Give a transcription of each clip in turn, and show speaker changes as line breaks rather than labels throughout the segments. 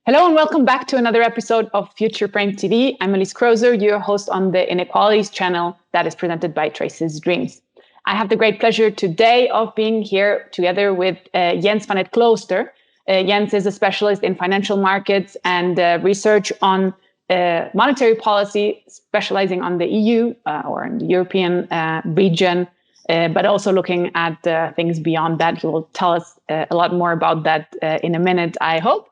Hello and welcome back to another episode of Future Frame TV. I'm Elise Krozer, your host on the Inequalities channel that is presented by Traces.Dreams. I have the great pleasure today of being here together with Jens van het Klooster. Jens is a specialist in financial markets and research on monetary policy, specializing on the EU or in the European region, but also looking at things beyond that. He will tell us a lot more about that in a minute, I hope.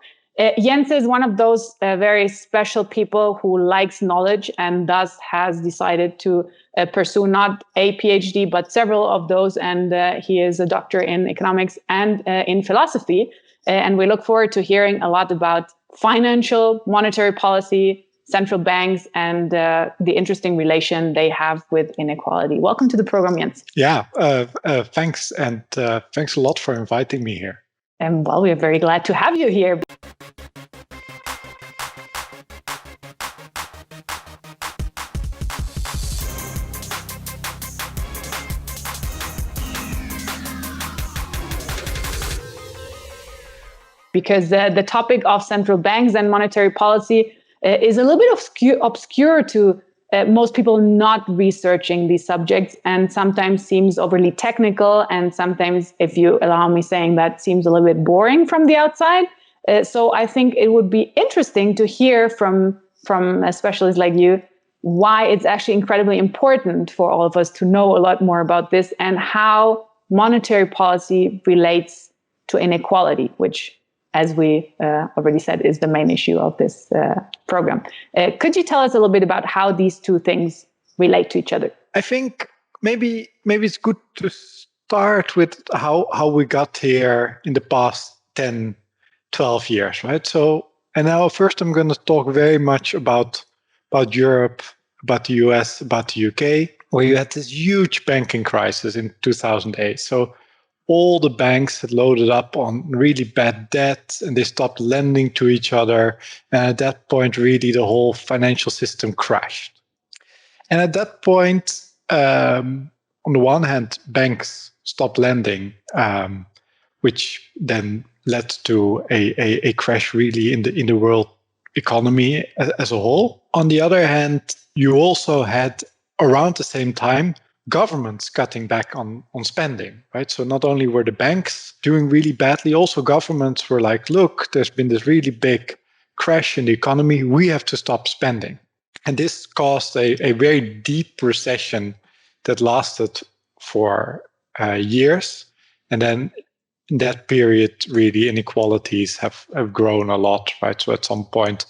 Jens is one of those very special people who likes knowledge and thus has decided to pursue not a PhD, but several of those. And he is a doctor in economics and in philosophy. And we look forward to hearing a lot about financial, monetary policy, central banks, and the interesting relation they have with inequality. Welcome to the program, Jens.
Yeah, thanks. And thanks a lot for inviting me here.
And well, we are very glad to have you here. Because the topic of central banks and monetary policy is a little bit obscure to most people not researching these subjects, and sometimes seems overly technical, and sometimes, if you allow me saying that, seems a little bit boring from the outside. So I think it would be interesting to hear from a specialist like you why it's actually incredibly important for all of us to know a lot more about this and how monetary policy relates to inequality, which, as we already said, is the main issue of this program. Could you tell us a little bit about how these two things relate to each other?
I think maybe it's good to start with how we got here in the past 10, 12 years, right? So, and now first I'm going to talk very much about Europe, about the US, about the UK, where you had this huge banking crisis in 2008. So all the banks had loaded up on really bad debt and they stopped lending to each other. And at that point, really, the whole financial system crashed. And at that point, on the one hand, banks stopped lending, which then led to a crash really in the world economy as a whole. On the other hand, you also had around the same time governments cutting back on spending, right? So not only were the banks doing really badly, also governments were like, look, there's been this really big crash in the economy. We have to stop spending. And this caused a very deep recession that lasted for years. And then in that period, really, inequalities have grown a lot, right? So at some point,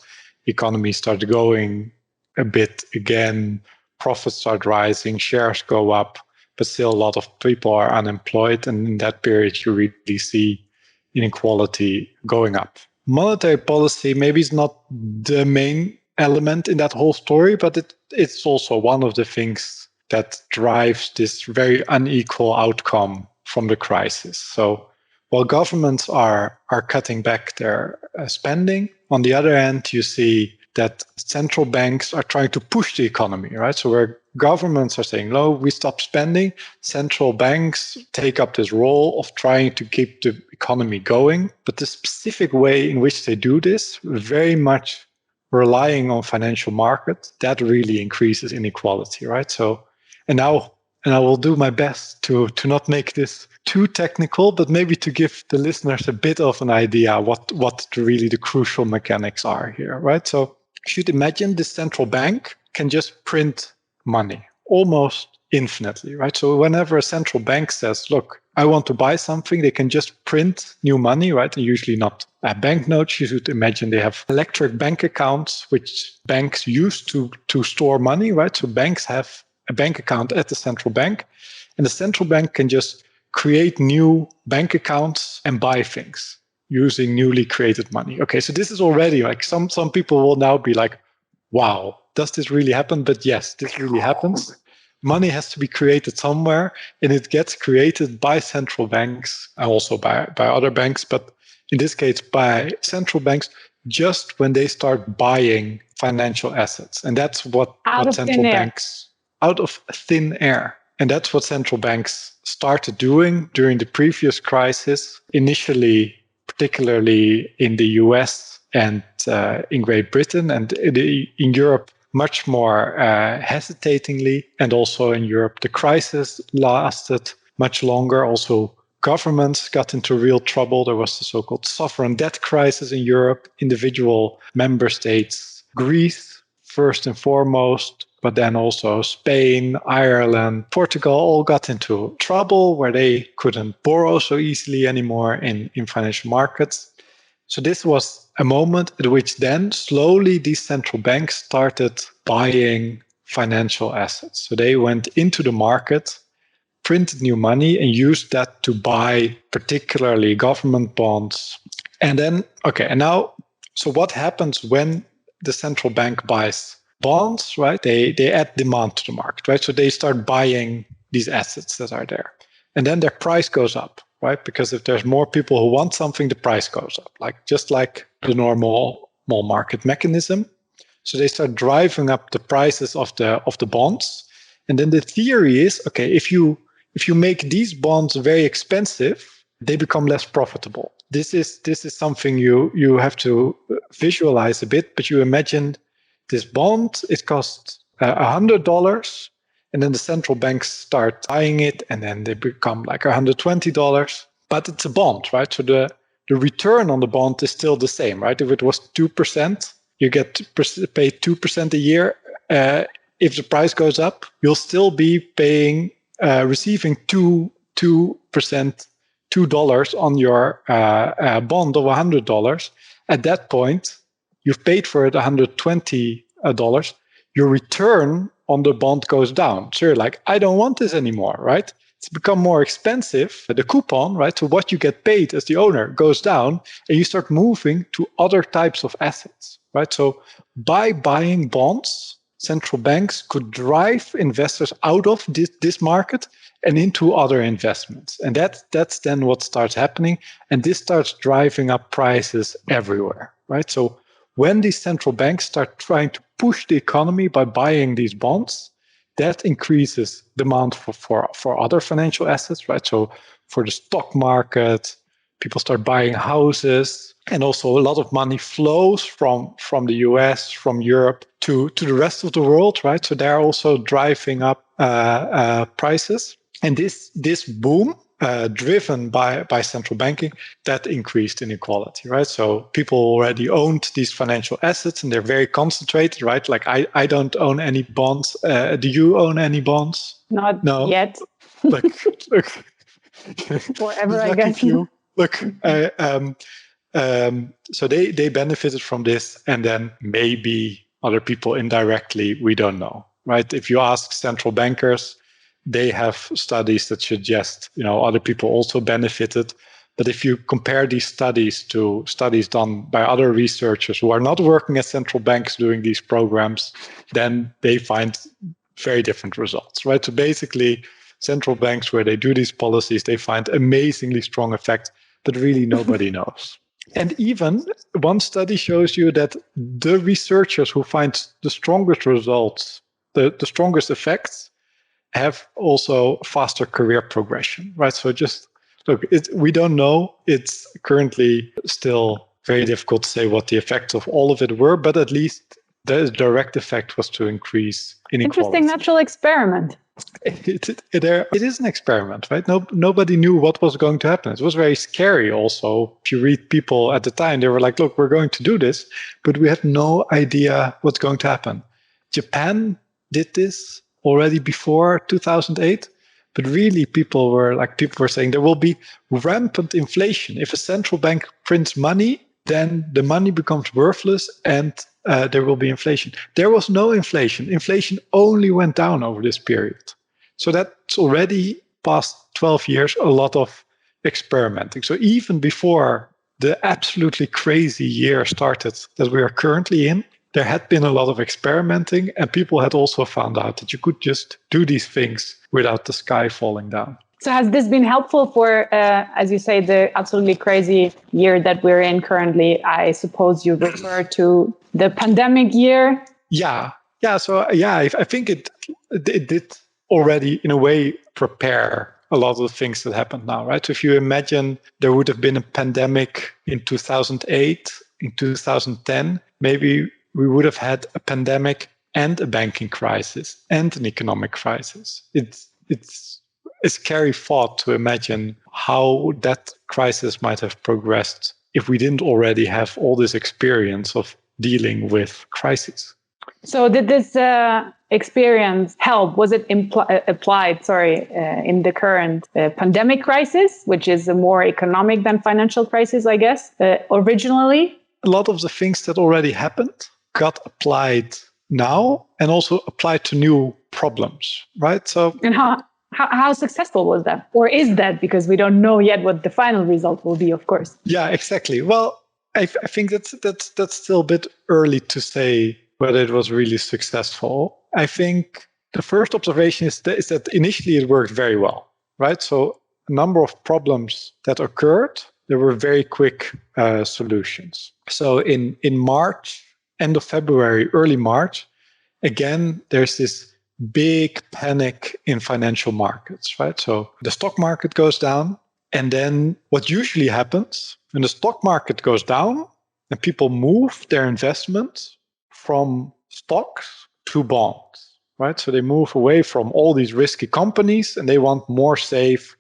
the economy started going a bit again, profits start rising, shares go up, but still a lot of people are unemployed. And in that period, you really see inequality going up. Monetary policy maybe is not the main element in that whole story, but it's also one of the things that drives this very unequal outcome from the crisis. So while governments are cutting back their spending, on the other hand, you see that central banks are trying to push the economy, right? So where governments are saying, no, we stop spending, central banks take up this role of trying to keep the economy going. But the specific way in which they do this, very much relying on financial markets, that really increases inequality, right? So, and I will do my best to not make this too technical, but maybe to give the listeners a bit of an idea what really the crucial mechanics are here, right? So you should imagine the central bank can just print money almost infinitely, right? So whenever a central bank says, look, I want to buy something, they can just print new money, right? And usually not banknotes. You should imagine they have electric bank accounts, which banks use to store money, right? So banks have a bank account at the central bank, and the central bank can just create new bank accounts and buy things using newly created money. Okay, so this is already like some people will now be like, wow, does this really happen? But yes, this really happens. Money has to be created somewhere, and it gets created by central banks, and also by other banks, but in this case by central banks just when they start buying financial assets. And that's what central banks, out of thin air. And that's what central banks started doing during the previous crisis, initially particularly in the US and in Great Britain, and in Europe much more hesitatingly. And also in Europe, the crisis lasted much longer. Also, governments got into real trouble. There was the so-called sovereign debt crisis in Europe. Individual member states, Greece first and foremost, but then also Spain, Ireland, Portugal all got into trouble where they couldn't borrow so easily anymore in financial markets. So this was a moment at which then slowly these central banks started buying financial assets. So they went into the market, printed new money, and used that to buy particularly government bonds. And then, so what happens when the central bank buys bonds, right? They add demand to the market, right? So they start buying these assets that are there. And then their price goes up, right? Because if there's more people who want something, the price goes up, just like the normal market mechanism. So they start driving up the prices of the bonds. And then the theory is, okay, if you make these bonds very expensive, they become less profitable. This is something you have to visualize a bit, but you imagine this bond, it costs $100, and then the central banks start buying it, and then they become like $120. But it's a bond, right? So the return on the bond is still the same, right? If it was 2%, you get paid 2% a year. If the price goes up, you'll still be paying, receiving $2 on your bond of $100. At that point, you've paid for it $120. Your return on the bond goes down. So you're like, I don't want this anymore, right? It's become more expensive. The coupon, right? So what you get paid as the owner goes down, and you start moving to other types of assets, right? So by buying bonds, central banks could drive investors out of this market and into other investments. And that's then what starts happening. And this starts driving up prices everywhere, right? So when these central banks start trying to push the economy by buying these bonds, that increases demand for other financial assets, right? So for the stock market, people start buying houses, and also a lot of money flows from the US, from Europe to the rest of the world, right? So they're also driving up prices. And this boom, driven by central banking, that increased inequality, right? So people already owned these financial assets, and they're very concentrated, right? Like I don't own any bonds. Do you own any bonds?
Not
No.
yet.
Look.
Forever, I guess.
Few. Look, so they benefited from this, and then maybe other people indirectly, we don't know, right? If you ask central bankers, they have studies that suggest, other people also benefited. But if you compare these studies to studies done by other researchers who are not working at central banks doing these programs, then they find very different results, right? So basically, central banks, where they do these policies, they find amazingly strong effect, but really nobody knows. And even one study shows you that the researchers who find the strongest results, the strongest effects, have also faster career progression, right? So just look, we don't know. It's currently still very difficult to say what the effects of all of it were, but at least the direct effect was to increase inequality.
Interesting natural experiment.
It is an experiment, right? Nobody knew what was going to happen. It was very scary also. If you read people at the time, they were like, look, we're going to do this, but we had no idea what's going to happen. Japan did this already before 2008, but really people were saying there will be rampant inflation. If a central bank prints money, then the money becomes worthless and there will be inflation. There was no inflation. Inflation only went down over this period. So that's already past 12 years, a lot of experimenting. So even before the absolutely crazy year started that we are currently in, there had been a lot of experimenting, and people had also found out that you could just do these things without the sky falling down.
So has this been helpful for, as you say, the absolutely crazy year that we're in currently? I suppose you refer to the pandemic year.
Yeah. So I think it did already, in a way, prepare a lot of the things that happened now, right? So if you imagine there would have been a pandemic in 2008, in 2010, maybe we would have had a pandemic and a banking crisis and an economic crisis. It's a scary thought to imagine how that crisis might have progressed if we didn't already have all this experience of dealing with crises.
So did this experience help? Was it applied, in the current pandemic crisis, which is a more economic than financial crisis, I guess, originally?
A lot of the things that already happened got applied now and also applied to new problems, right? So,
and how successful was that? Or is that? Because we don't know yet what the final result will be, of course.
Yeah, exactly. Well, I think that's still a bit early to say whether it was really successful. I think the first observation is that initially it worked very well, right? So a number of problems that occurred, there were very quick solutions. So in March, end of February, early March, again, there's this big panic in financial markets, right? So the stock market goes down. And then what usually happens when the stock market goes down and people move their investments from stocks to bonds, right? So they move away from all these risky companies and they want more safe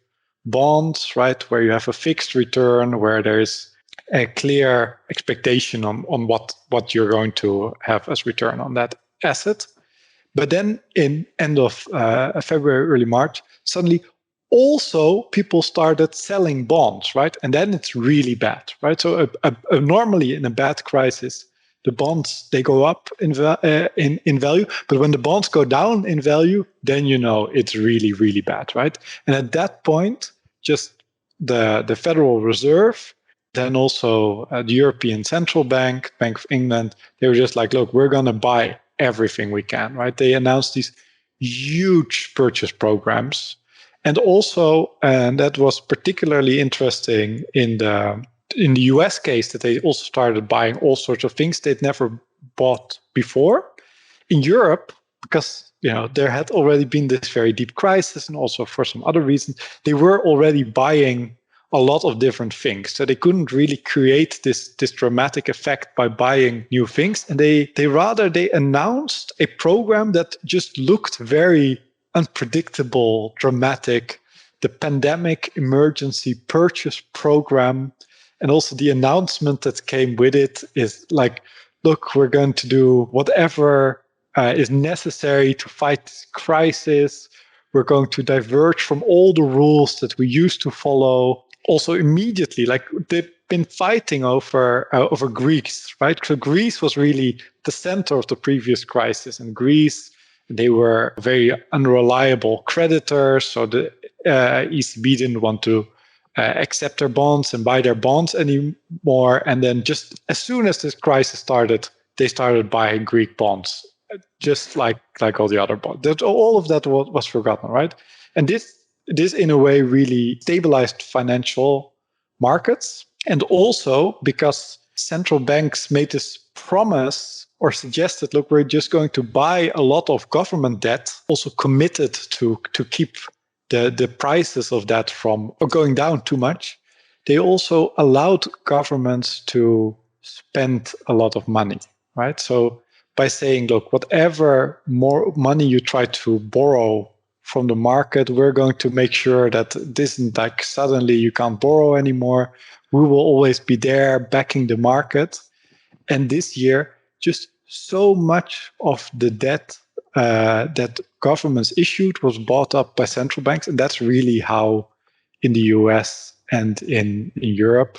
bonds, right? Where you have a fixed return, where there's a clear expectation on what you're going to have as return on that asset. But then in end of February, early March, suddenly also people started selling bonds, right? And then it's really bad, right? So normally in a bad crisis, the bonds, they go up in value. But when the bonds go down in value, then you know it's really, really bad, right? And at that point, just the Federal Reserve, then also the European Central Bank, Bank of England, they were just like, look, we're going to buy everything we can, right? They announced these huge purchase programs. And also, and that was particularly interesting in the US case, that they also started buying all sorts of things they'd never bought before. In Europe, because there had already been this very deep crisis, and also for some other reasons, they were already buying a lot of different things. So they couldn't really create this dramatic effect by buying new things. And they announced a program that just looked very unpredictable, dramatic. The Pandemic Emergency Purchase Program, and also the announcement that came with it is like, look, we're going to do whatever is necessary to fight this crisis. We're going to diverge from all the rules that we used to follow. Also immediately, like they've been fighting over Greece, right? So Greece was really the center of the previous crisis, and Greece, they were very unreliable creditors. So the ECB didn't want to accept their bonds and buy their bonds anymore. And then just as soon as this crisis started, they started buying Greek bonds, just like all the other bonds. All of that was forgotten, right? And this in a way really stabilized financial markets. And also because central banks made this promise or suggested, look, we're just going to buy a lot of government debt, also committed to keep the prices of that from going down too much. They also allowed governments to spend a lot of money, right? So by saying, look, whatever more money you try to borrow from the market, we're going to make sure that this isn't like suddenly you can't borrow anymore. We will always be there backing the market. And this year, just so much of the debt that governments issued was bought up by central banks. And that's really how in the US and in Europe,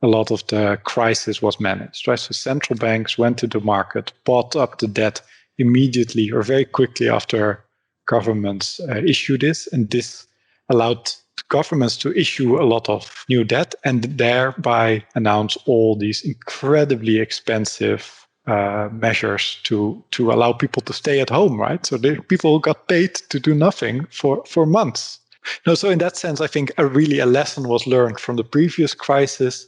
a lot of the crisis was managed, right? So central banks went to the market, bought up the debt immediately or very quickly after governments issue this, and this allowed governments to issue a lot of new debt and thereby announce all these incredibly expensive measures to allow people to stay at home, right? So people got paid to do nothing for months. So in that sense, I think a lesson was learned from the previous crisis,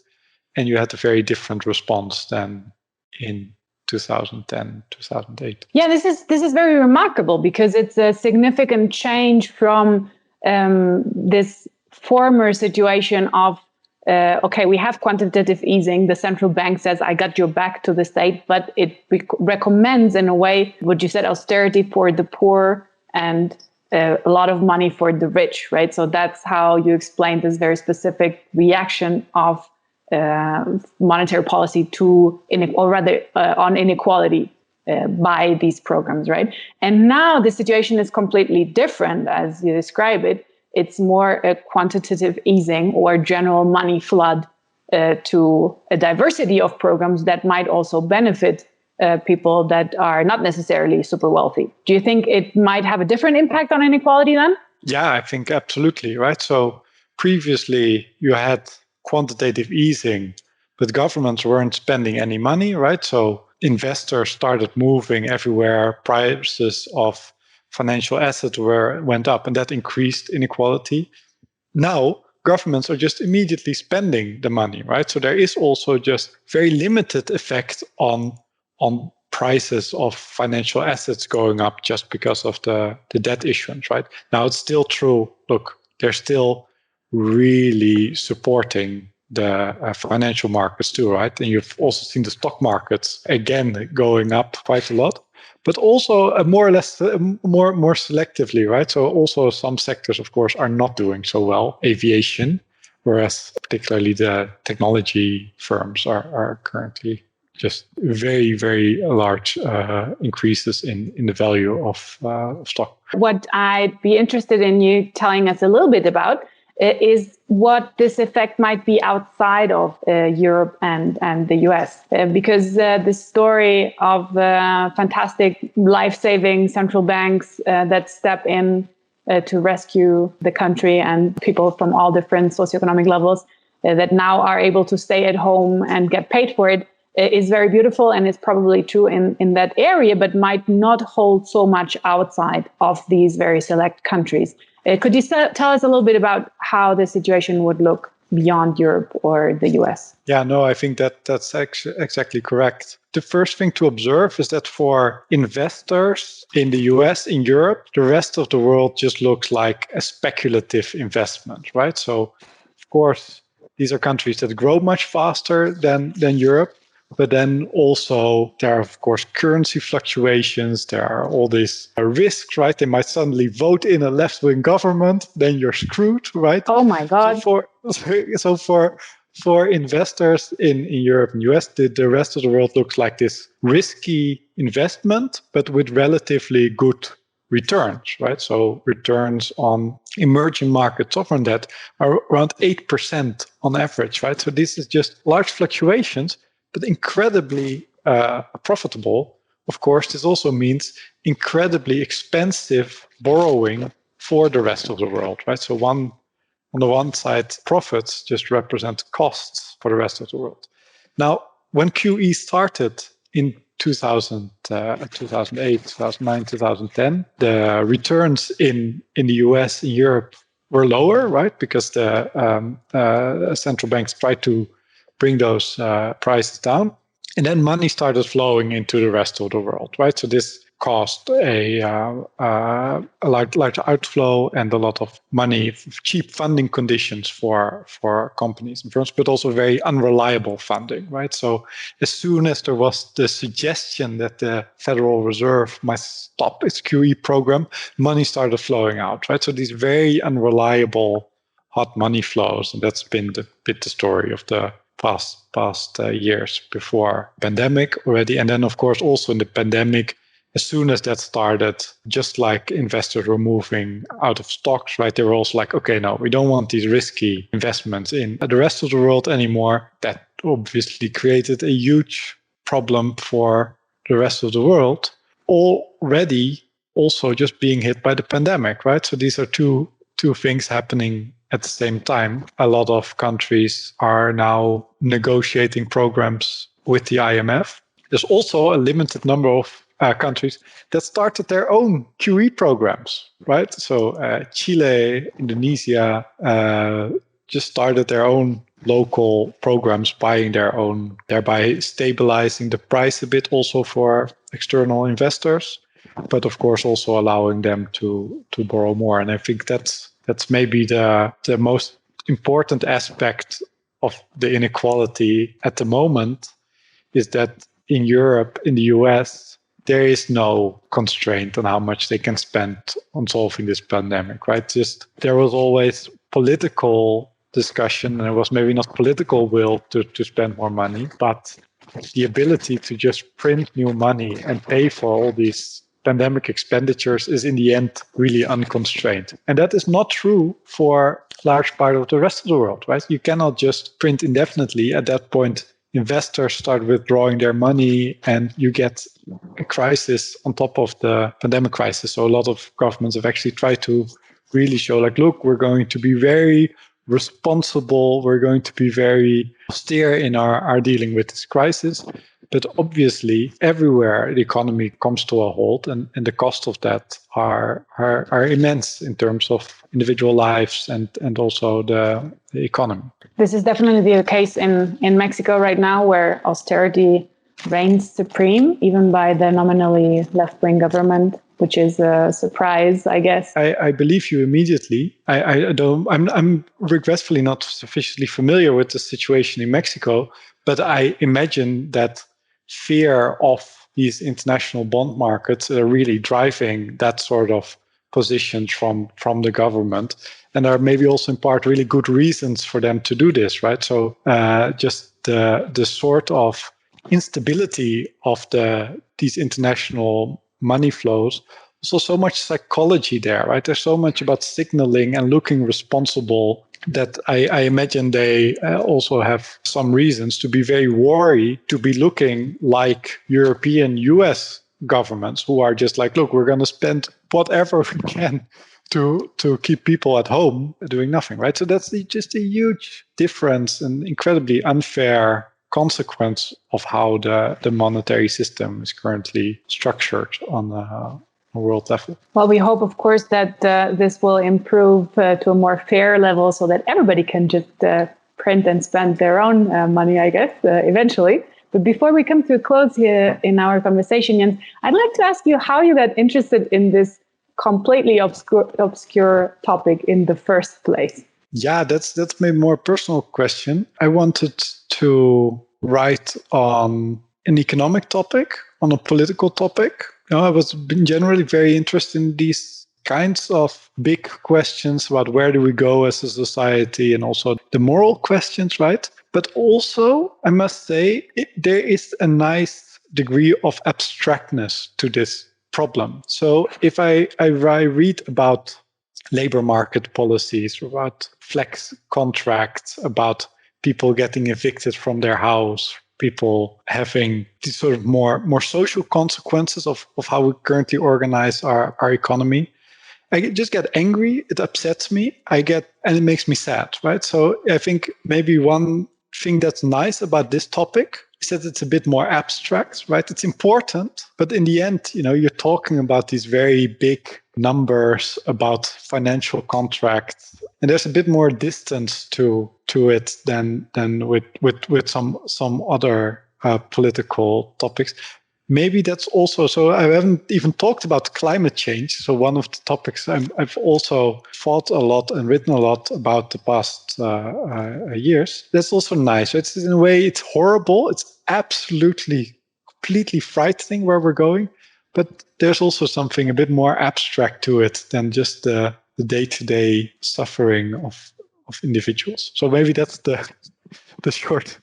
and you had a very different response than in 2010, 2008.
Yeah, this is very remarkable because it's a significant change from this former situation of, okay, we have quantitative easing. The central bank says, I got your back to the state, but it recommends in a way, what you said, austerity for the poor and a lot of money for the rich, right? So that's how you explain this very specific reaction of monetary policy to, on inequality by these programs, right? And now the situation is completely different, as you describe it. It's more a quantitative easing or general money flood to a diversity of programs that might also benefit people that are not necessarily super wealthy. Do you think it might have a different impact on inequality then?
Yeah, I think absolutely, right? So previously you had quantitative easing, but governments weren't spending any money, right? So investors started moving everywhere. Prices of financial assets went up, and that increased inequality. Now, governments are just immediately spending the money, right? So there is also just very limited effect on prices of financial assets going up just because of the debt issuance, right? Now, it's still true. Look, they're still really supporting the financial markets too, right? And you've also seen the stock markets again going up quite a lot, but also more or less more selectively, right? So also some sectors, of course, are not doing so well. Aviation, whereas particularly the technology firms are currently just very, very large increases in the value of stock.
What I'd be interested in you telling us a little bit about is what this effect might be outside of Europe and the US. Because the story of fantastic life-saving central banks that step in to rescue the country and people from all different socioeconomic levels that now are able to stay at home and get paid for it is very beautiful, and is probably true in that area, but might not hold so much outside of these very select countries. Could you tell us a little bit about how the situation would look beyond Europe or the US?
Yeah, no, I think that's exactly correct. The first thing to observe is that for investors in the US, in Europe, the rest of the world just looks like a speculative investment, right? So, of course, these are countries that grow much faster than Europe. But then also there are, of course, currency fluctuations. There are all these risks, right? They might suddenly vote in a left-wing government. Then you're screwed, right?
Oh, my God.
So for investors in Europe and US, the rest of the world looks like this risky investment, but with relatively good returns, right? So returns on emerging market sovereign debt are around 8% on average, right? So this is just large fluctuations, but incredibly profitable. Of course, this also means incredibly expensive borrowing for the rest of the world, right? So on the one side, profits just represent costs for the rest of the world. Now, when QE started in 2008, 2009, 2010, the returns in the US, in Europe were lower, right? Because the central banks tried to bring those prices down. And then money started flowing into the rest of the world, right? So this caused a large outflow and a lot of money, cheap funding conditions for companies and firms, but also very unreliable funding, right? So as soon as there was the suggestion that the Federal Reserve might stop its QE program, money started flowing out, right? So these very unreliable hot money flows, and that's been the story of the past years before pandemic already. And then, of course, also in the pandemic, as soon as that started, just like investors were moving out of stocks, right? They were also like, okay, no, we don't want these risky investments in the rest of the world anymore. That obviously created a huge problem for the rest of the world, already also just being hit by the pandemic, right? So these are two things happening at the same time. A lot of countries are now negotiating programs with the IMF. There's also a limited number of countries that started their own QE programs, right? So Chile, Indonesia just started their own local programs, buying their own, thereby stabilizing the price a bit also for external investors, but of course also allowing them to borrow more. And I think that's that's maybe the most important aspect of the inequality at the moment, is that in Europe, in the US, there is no constraint on how much they can spend on solving this pandemic, right? Just there was always political discussion, and it was maybe not political will to spend more money, but the ability to just print new money and pay for all these pandemic expenditures is in the end really unconstrained. And that is not true for a large part of the rest of the world, right? You cannot just print indefinitely. At that point, investors start withdrawing their money and you get a crisis on top of the pandemic crisis. So a lot of governments have actually tried to really show like, look, we're going to be very responsible. We're going to be very austere in our dealing with this crisis. But obviously, everywhere the economy comes to a halt, and the cost of that are immense in terms of individual lives and also the economy.
This is definitely the case in Mexico right now, where austerity reigns supreme, even by the nominally left-wing government, which is a surprise, I guess.
I believe you immediately. I'm regretfully not sufficiently familiar with the situation in Mexico, but I imagine that fear of these international bond markets are really driving that sort of positions from the government. And there are maybe also in part really good reasons for them to do this, right? So just the sort of instability of these international money flows, also so much psychology there, right? There's so much about signaling and looking responsible that I imagine they also have some reasons to be very worried, to be looking like European US governments who are just like, look, we're going to spend whatever we can to keep people at home doing nothing, right? So that's just a huge difference and incredibly unfair consequence of how the monetary system is currently structured on a world level.
Well, we hope, of course, that this will improve to a more fair level so that everybody can just print and spend their own money, I guess, eventually. But before we come to a close here in our conversation, Jens, I'd like to ask you how you got interested in this completely obscure topic in the first place.
Yeah, that's my more personal question. I wanted to write on an economic topic, on a political topic. I was generally very interested in these kinds of big questions about where do we go as a society, and also the moral questions, right? But also, I must say, there is a nice degree of abstractness to this problem. So if I read about labor market policies, about flex contracts, about people getting evicted from their house, people having these sort of more social consequences of how we currently organize our economy, I just get angry. It upsets me. And it makes me sad, right? So I think maybe one thing that's nice about this topic is that it's a bit more abstract, right? It's important, but in the end, you're talking about these very big numbers, about financial contracts, and there's a bit more distance to it than with some other political topics. Maybe that's also, so I haven't even talked about climate change. So one of the topics I've also thought a lot and written a lot about the past years. That's also nice. It's in a way, it's horrible. It's absolutely, completely frightening where we're going. But there's also something a bit more abstract to it than just the day-to-day suffering of individuals. So maybe that's the short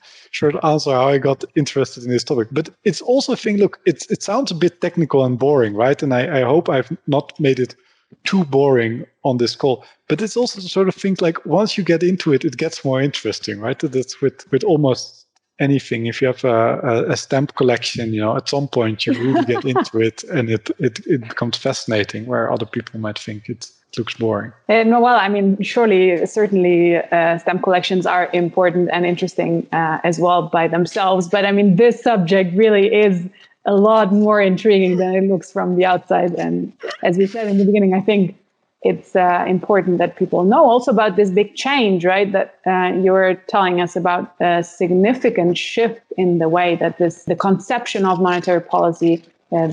answer how I got interested in this topic. But it's also a thing, look, it sounds a bit technical and boring, right? And I hope I've not made it too boring on this call. But it's also the sort of thing like once you get into it, it gets more interesting, right? That's with almost anything. If you have a stamp collection, at some point you really get into it and it becomes fascinating, where other people might think it looks boring.
No, well, I mean, certainly stamp collections are important and interesting as well by themselves. But I mean, this subject really is a lot more intriguing than it looks from the outside. And as we said in the beginning, I think it's important that people know also about this big change, right? That you were telling us about a significant shift in the way that the conception of monetary policy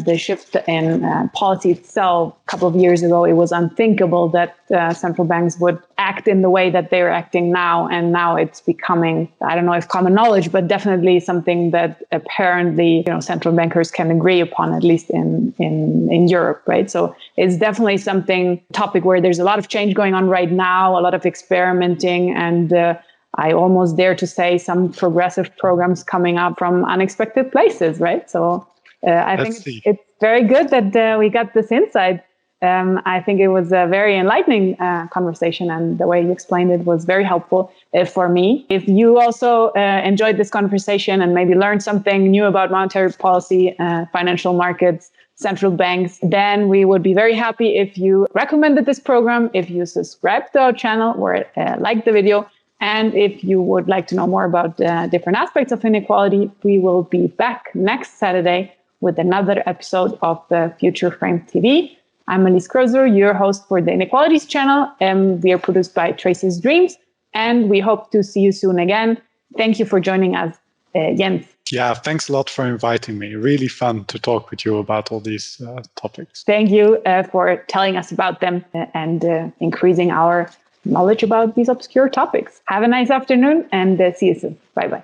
the shift in policy itself. A couple of years ago, it was unthinkable that central banks would act in the way that they're acting now. And now it's becoming, I don't know if common knowledge, but definitely something that apparently central bankers can agree upon, at least in Europe, right? So it's definitely topic where there's a lot of change going on right now, a lot of experimenting, and I almost dare to say some progressive programs coming up from unexpected places, right? So I think it's very good that we got this insight. I think it was a very enlightening conversation, and the way you explained it was very helpful for me. If you also enjoyed this conversation and maybe learned something new about monetary policy, financial markets, central banks, then we would be very happy if you recommended this program, if you subscribe to our channel or like the video. And if you would like to know more about different aspects of inequality, we will be back next Saturday with another episode of the Future Frame TV. I'm Elise Krozer, your host for the Inequalities channel, and we are produced by Traces.Dreams, and we hope to see you soon again. Thank you for joining us, Jens.
Yeah, thanks a lot for inviting me. Really fun to talk with you about all these topics.
Thank you for telling us about them and increasing our knowledge about these obscure topics. Have a nice afternoon and see you soon. Bye-bye.